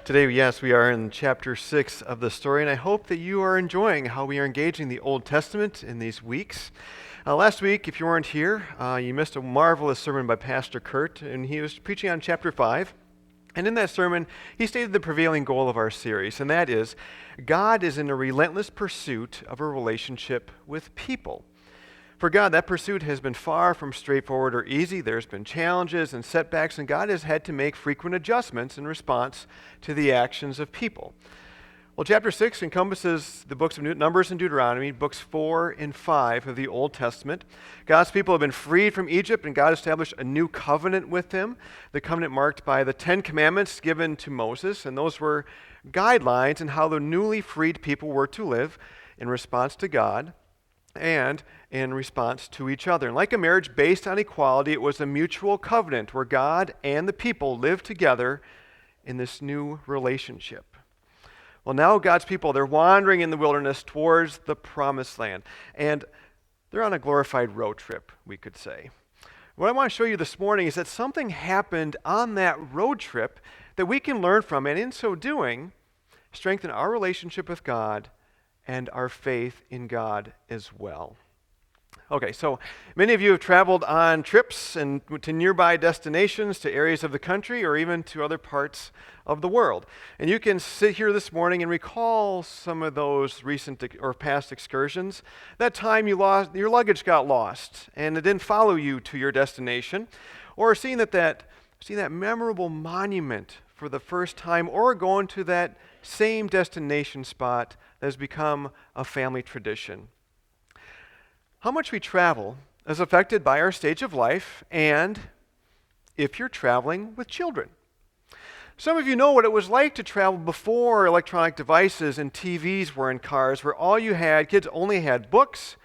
Today, yes, we are in chapter 6 of the story, and I hope that you are enjoying how we are engaging the Old Testament in these weeks. Last week, if you weren't here, you missed a marvelous sermon by Pastor Kurt, and he was preaching on chapter 5. And in that sermon, he stated the prevailing goal of our series, and that is God is in a relentless pursuit of a relationship with people. For God, that pursuit has been far from straightforward or easy. There's been challenges and setbacks, and God has had to make frequent adjustments in response to the actions of people. Well, chapter 6 encompasses the books of Numbers and Deuteronomy, books 4 and 5 of the Old Testament. God's people have been freed from Egypt, and God established a new covenant with them, the covenant marked by the 10 Commandments given to Moses, and those were guidelines in how the newly freed people were to live in response to God and in response to each other. And like a marriage based on equality, it was a mutual covenant where God and the people lived together in this new relationship. Well, now God's people, they're wandering in the wilderness towards the promised land. And they're on a glorified road trip, we could say. What I want to show you this morning is that something happened on that road trip that we can learn from, and in so doing, strengthen our relationship with God and our faith in God as well. Okay, so many of you have traveled on trips and to nearby destinations, to areas of the country, or even to other parts of the world. And you can sit here this morning and recall some of those recent or past excursions. That time your luggage got lost and it didn't follow you to your destination, or seeing that memorable monument for the first time, or going to that same destination spot that has become a family tradition. How much we travel is affected by our stage of life, and if you're traveling with children. Some of you know what it was like to travel before electronic devices and TVs were in cars, where all you had, kids only had books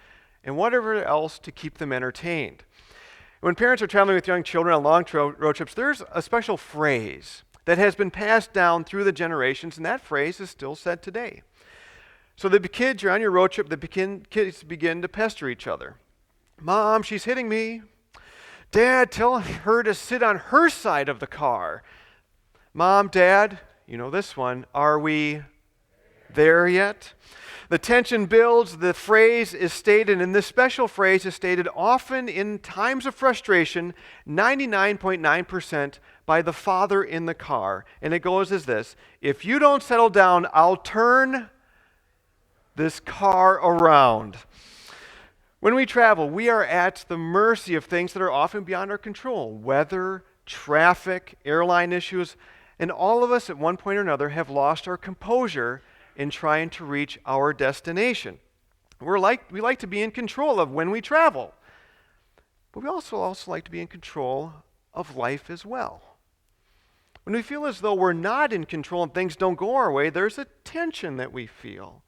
and whatever else to keep them entertained. When parents are traveling with young children on long road trips, there's a special phrase that has been passed down through the generations, and that phrase is still said today. So the kids, you're on your road trip, kids begin to pester each other. Mom, she's hitting me. Dad, tell her to sit on her side of the car. Mom, Dad, you know this one, are we there yet? The tension builds, the phrase is stated, and this special phrase is stated often in times of frustration, 99.9% by the father in the car. And it goes as this: if you don't settle down, I'll turn this car around. When we travel, we are at the mercy of things that are often beyond our control: weather, traffic, airline issues, and all of us at one point or another have lost our composure in trying to reach our destination. We like to be in control of when we travel, but we also like to be in control of life as well. When we feel as though we're not in control and things don't go our way, there's a tension that we feel.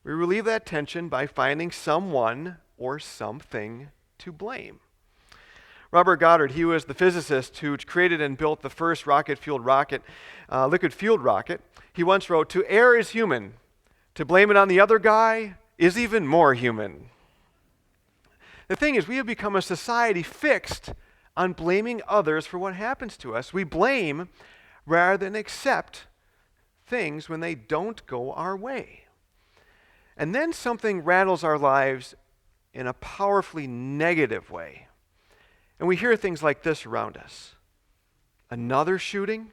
We relieve that tension by finding someone or something to blame. Robert Goddard, he was the physicist who created and built the first liquid-fueled rocket. He once wrote, "To err is human. To blame it on the other guy is even more human." The thing is, we have become a society fixed on blaming others for what happens to us. We blame rather than accept things when they don't go our way. And then something rattles our lives in a powerfully negative way. And we hear things like this around us. Another shooting?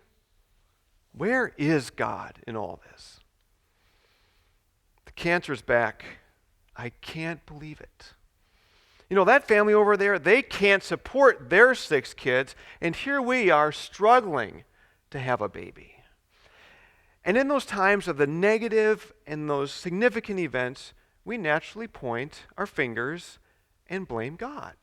Where is God in all this? The cancer's back. I can't believe it. You know, that family over there, they can't support their 6 kids, and here we are struggling to have a baby. And in those times of the negative and those significant events, we naturally point our fingers and blame God.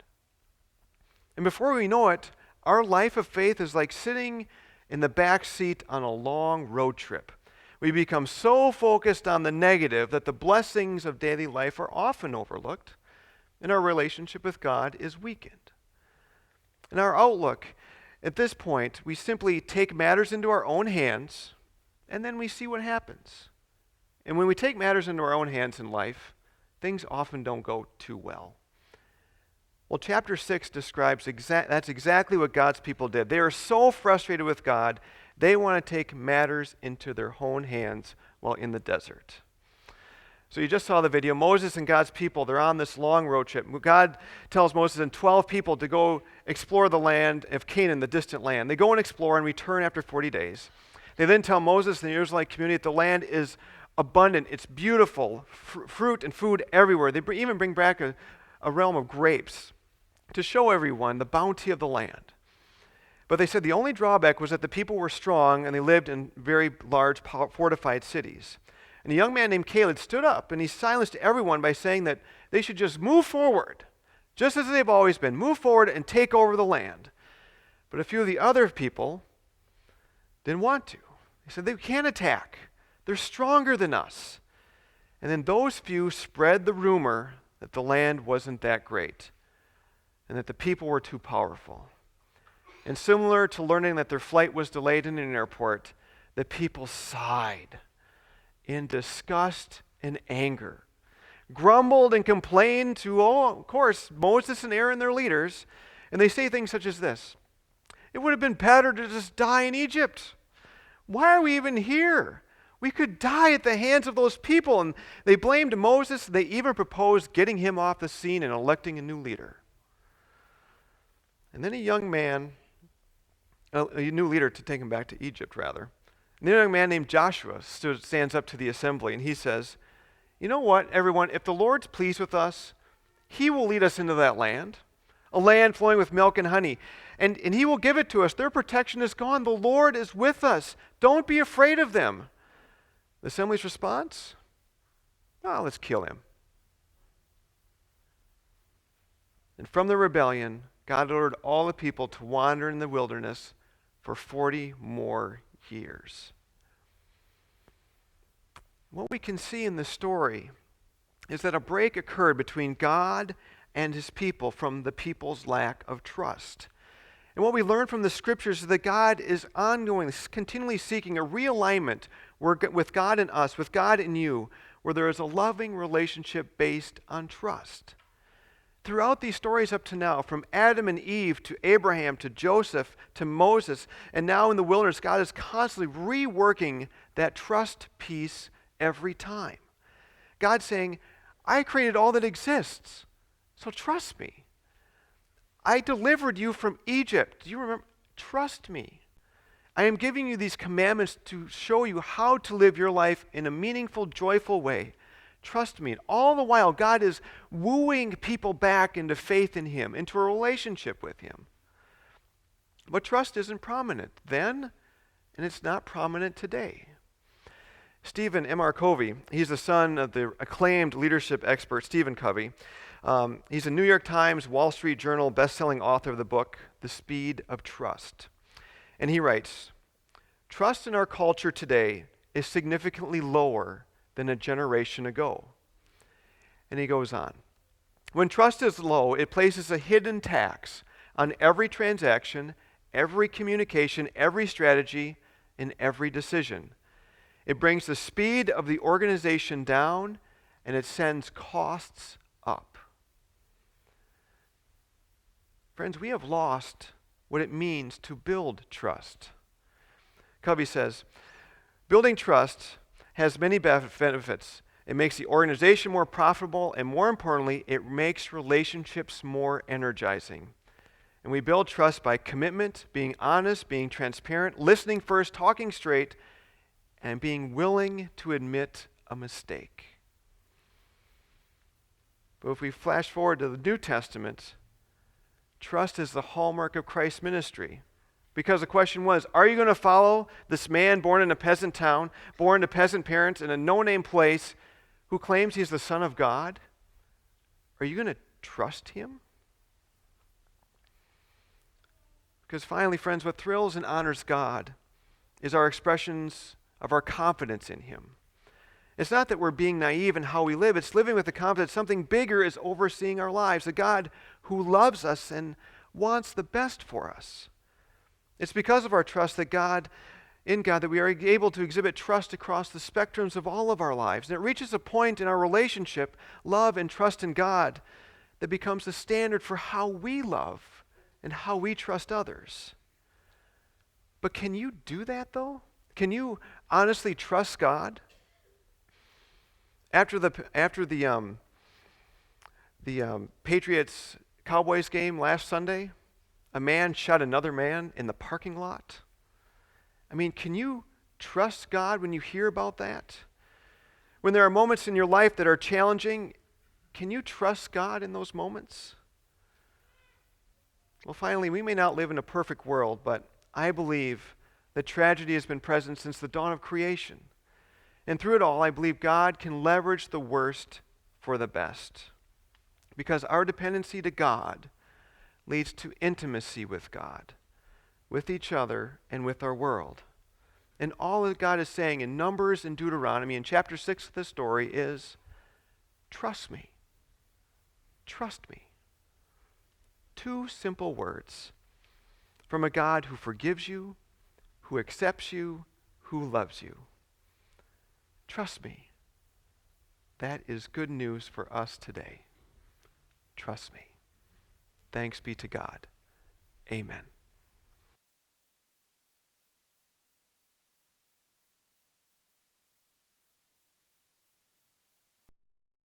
And before we know it, our life of faith is like sitting in the back seat on a long road trip. We become so focused on the negative that the blessings of daily life are often overlooked, and our relationship with God is weakened. In our outlook, at this point, we simply take matters into our own hands, and then we see what happens. And when we take matters into our own hands in life, things often don't go too well. Well, chapter 6 describes that's exactly what God's people did. They are so frustrated with God, They want to take matters into their own hands while in the desert. So you just saw the video. Moses and God's people, they're on this long road trip. God tells Moses and 12 people to go explore the land of Canaan, the distant land. They go and explore and return after 40 days. They then tell Moses and the Israelite community that the land is abundant. It's beautiful, fruit and food everywhere. They even bring back a realm of grapes to show everyone the bounty of the land. But they said the only drawback was that the people were strong and they lived in very large fortified cities. And a young man named Caleb stood up and he silenced everyone by saying that they should just move forward, just as they've always been. Move forward and take over the land. But a few of the other people didn't want to. They said they can't attack. They're stronger than us. And then those few spread the rumor that the land wasn't that great and that the people were too powerful. And similar to learning that their flight was delayed in an airport, the people sighed in disgust and anger, grumbled and complained to, of course, Moses and Aaron, their leaders, and they say things such as this: "It would have been better to just die in Egypt. Why are we even here? We could die at the hands of those people." And they blamed Moses. They even proposed getting him off the scene and electing a new leader. And then a new leader to take him back to Egypt, rather. And then a young man named Joshua stands up to the assembly and he says, "You know what, everyone, if the Lord's pleased with us, he will lead us into that land, a land flowing with milk and honey, and he will give it to us. Their protection is gone. The Lord is with us. Don't be afraid of them." The assembly's response? "Oh, let's kill him." And from the rebellion, God ordered all the people to wander in the wilderness for 40 more years. What we can see in this story is that a break occurred between God and his people from the people's lack of trust. And what we learn from the scriptures is that God is ongoing, continually seeking a realignment with God and us, with God and you, where there is a loving relationship based on trust. Throughout these stories up to now, from Adam and Eve to Abraham to Joseph to Moses, and now in the wilderness, God is constantly reworking that trust piece every time. God's saying, "I created all that exists, so trust me. I delivered you from Egypt. Do you remember? Trust me. I am giving you these commandments to show you how to live your life in a meaningful, joyful way. Trust me." And all the while, God is wooing people back into faith in him, into a relationship with him. But trust isn't prominent then, and it's not prominent today. Stephen M.R. Covey, he's the son of the acclaimed leadership expert Stephen Covey. He's a New York Times, Wall Street Journal best-selling author of the book, The Speed of Trust. And he writes, "Trust in our culture today is significantly lower than a generation ago." And he goes on, "When trust is low, it places a hidden tax on every transaction, every communication, every strategy, and every decision. It brings the speed of the organization down, and it sends costs up." Friends, we have lost what it means to build trust. Covey says, "Building trust has many benefits. It makes the organization more profitable, and more importantly, it makes relationships more energizing. And we build trust by commitment, being honest, being transparent, listening first, talking straight, and being willing to admit a mistake." But if we flash forward to the New Testament, trust is the hallmark of Christ's ministry. Because the question was, are you going to follow this man born in a peasant town, born to peasant parents in a no-name place, who claims he's the Son of God? Are you going to trust him? Because finally, friends, what thrills and honors God is our expressions of our confidence in him. It's not that we're being naive in how we live. It's living with the confidence something bigger is overseeing our lives, a God who loves us and wants the best for us. It's because of our trust in God that we are able to exhibit trust across the spectrums of all of our lives. And it reaches a point in our relationship, love and trust in God, that becomes the standard for how we love and how we trust others. But can you do that, though? Can you honestly trust God? After the Patriots Cowboys game last Sunday, a man shot another man in the parking lot. I mean, can you trust God when you hear about that? When there are moments in your life that are challenging, can you trust God in those moments? Well, finally, we may not live in a perfect world, but I believe that tragedy has been present since the dawn of creation. And through it all, I believe God can leverage the worst for the best. Because our dependency to God leads to intimacy with God, with each other, and with our world. And all that God is saying in Numbers and Deuteronomy in chapter 6 of this story is, trust me. Trust me. Two simple words from a God who forgives you, who accepts you, who loves you. Trust me. That is good news for us today. Trust me. Thanks be to God. Amen.